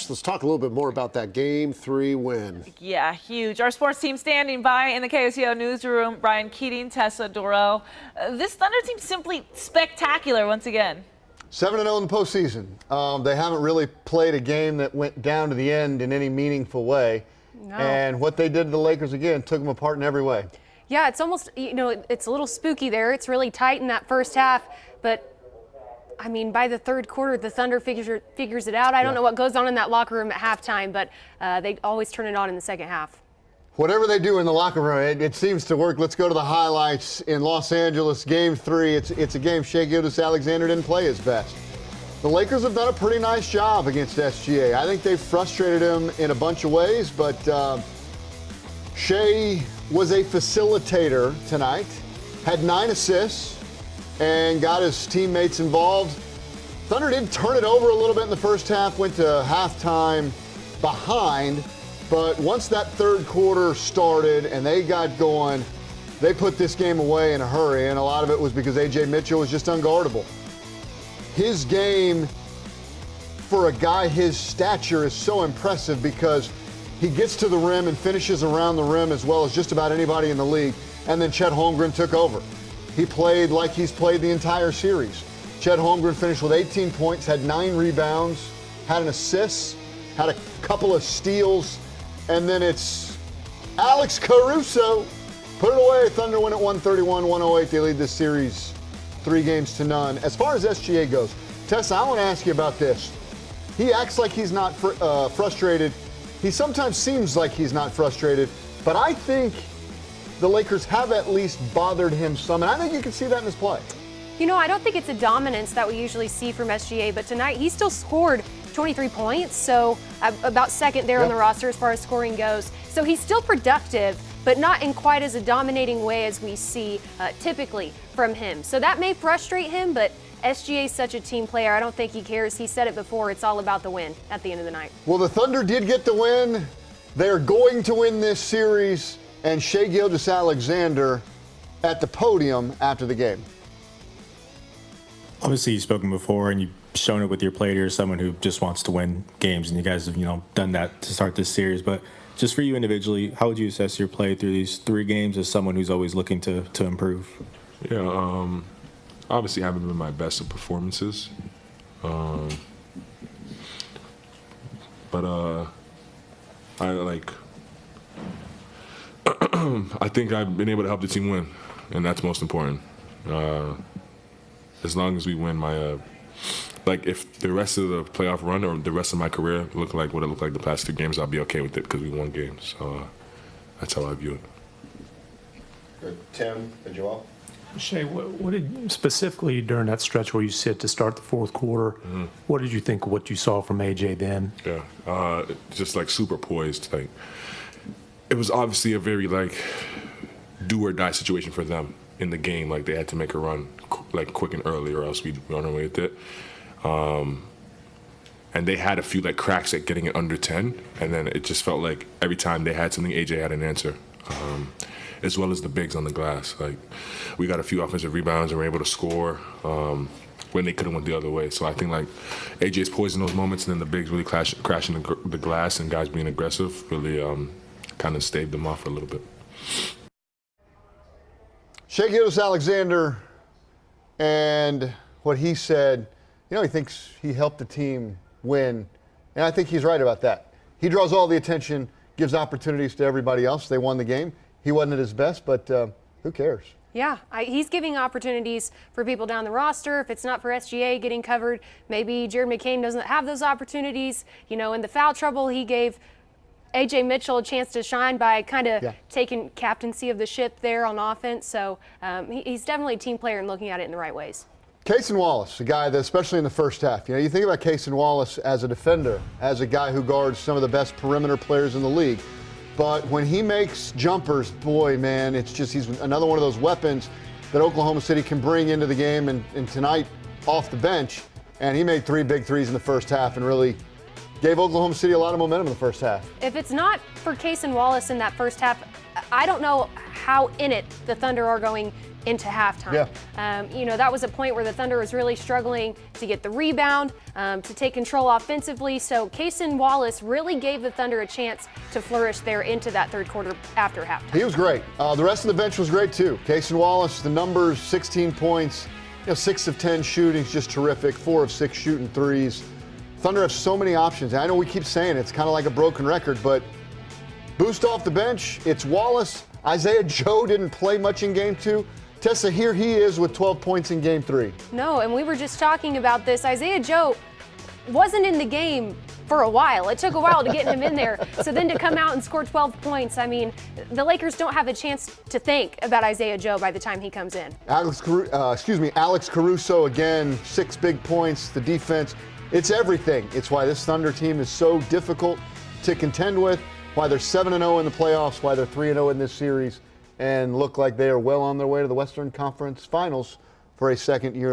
Tess, let's talk a little bit more about that Game 3 win. Yeah, huge. Our sports team standing by in the KSCO newsroom. Brian Keating, Tessa Doro. This Thunder team simply spectacular once again. 7-0 in the postseason. They haven't really played a game that went down to the end in any meaningful way. No. And what they did to the Lakers again took them apart in every way. Yeah, it's almost, it's a little spooky there. It's really tight in that first half, but I mean, by the third quarter, the Thunder figures it out. I don't know what goes on in that locker room at halftime, but they always turn it on in the second half. Whatever they do in the locker room, it seems to work. Let's go to the highlights in Los Angeles. Game 3, it's a game Shai Gilgeous-Alexander didn't play his best. The Lakers have done a pretty nice job against SGA. I think they've frustrated him in a bunch of ways, but Shai was a facilitator tonight, had 9 assists, and got his teammates involved. Thunder did turn it over a little bit in the first half, went to halftime behind, but once that third quarter started and they got going, they put this game away in a hurry, and a lot of it was because A.J. Mitchell was just unguardable. His game, for a guy his stature, is so impressive because he gets to the rim and finishes around the rim as well as just about anybody in the league, and then Chet Holmgren took over. He played like he's played the entire series. Chet Holmgren finished with 18 points, had 9 rebounds, had an assist, had a couple of steals, and then it's Alex Caruso. Put it away. Thunder win at 131-108. They lead this series 3-0. As far as SGA goes, Tessa, I want to ask you about this. He acts like he's not frustrated. He sometimes seems like he's not frustrated, but I think the Lakers have at least bothered him some, and I think you can see that in his play. I don't think it's a dominance that we usually see from SGA, but tonight he still scored 23 points, so about second there on the roster as far as scoring goes. So he's still productive, but not in quite as a dominating way as we see typically from him. So that may frustrate him, but SGA is such a team player. I don't think he cares. He said it before. It's all about the win at the end of the night. Well, the Thunder did get the win. They're going to win this series, and Shai Gilgeous-Alexander at the podium after the game. Obviously, you've spoken before, and you've shown it with your play. You're someone who just wants to win games, and you guys have, done that to start this series. But just for you individually, how would you assess your play through these 3 games as someone who's always looking to improve? Yeah, obviously haven't been my best of performances. But I think I've been able to help the team win, and that's most important. As long as we win, if the rest of the playoff run or the rest of my career look like what it looked like the past 2 games, I'll be okay with it because we won games. So that's how I view it. Good. Tim and Joel? Shai, what did specifically during that stretch where you sit to start the fourth quarter, what did you think of what you saw from AJ then? Yeah, just super poised. It was obviously a very do or die situation for them in the game. They had to make a run quick and early, or else we'd run away with it. And they had a few cracks at getting it under 10, and then it just felt like every time they had something, AJ had an answer. As well as the bigs on the glass. We got a few offensive rebounds and were able to score when they could have went the other way. So I think AJ's poised in those moments, and then the bigs really crashing the glass and guys being aggressive really kind of staved them off for a little bit. Shai Gilgeous-Alexander, and what he said, he thinks he helped the team win, and I think he's right about that. He draws all the attention, gives opportunities to everybody else. They won the game. He wasn't at his best, but who cares? Yeah, he's giving opportunities for people down the roster. If it's not for SGA getting covered, maybe Jared McCain doesn't have those opportunities. In the foul trouble, he gave A.J. Mitchell a chance to shine by kind of taking captaincy of the ship there on offense. So he's definitely a team player and looking at it in the right ways. Cason Wallace, a guy that, especially in the first half, you think about Cason Wallace as a defender, as a guy who guards some of the best perimeter players in the league. But when he makes jumpers, boy, man, he's another one of those weapons that Oklahoma City can bring into the game. And tonight, off the bench, and he made 3 big threes in the first half and really gave Oklahoma City a lot of momentum in the first half. If it's not for Cason Wallace in that first half, I don't know how in it the Thunder are going into halftime. Yeah. That was a point where the Thunder was really struggling to get the rebound, to take control offensively. So Cason Wallace really gave the Thunder a chance to flourish there into that third quarter after halftime. He was great. The rest of the bench was great too. Cason Wallace, the numbers, 16 points, 6 of 10 shooting, just terrific. 4 of 6 shooting threes. Thunder have so many options. I know we keep saying it's kind of like a broken record, but boost off the bench, it's Wallace. Isaiah Joe didn't play much in game 2. Tessa, here he is with 12 points in game 3. No, and we were just talking about this. Isaiah Joe wasn't in the game for a while. It took a while to get him in there. So then to come out and score 12 points, I mean, the Lakers don't have a chance to think about Isaiah Joe by the time he comes in. Alex Caruso again, 6 big points. The defense, it's everything. It's why this Thunder team is so difficult to contend with, why they're 7-0 in the playoffs, why they're 3-0 in this series, and look like they are well on their way to the Western Conference Finals for a second year in a row.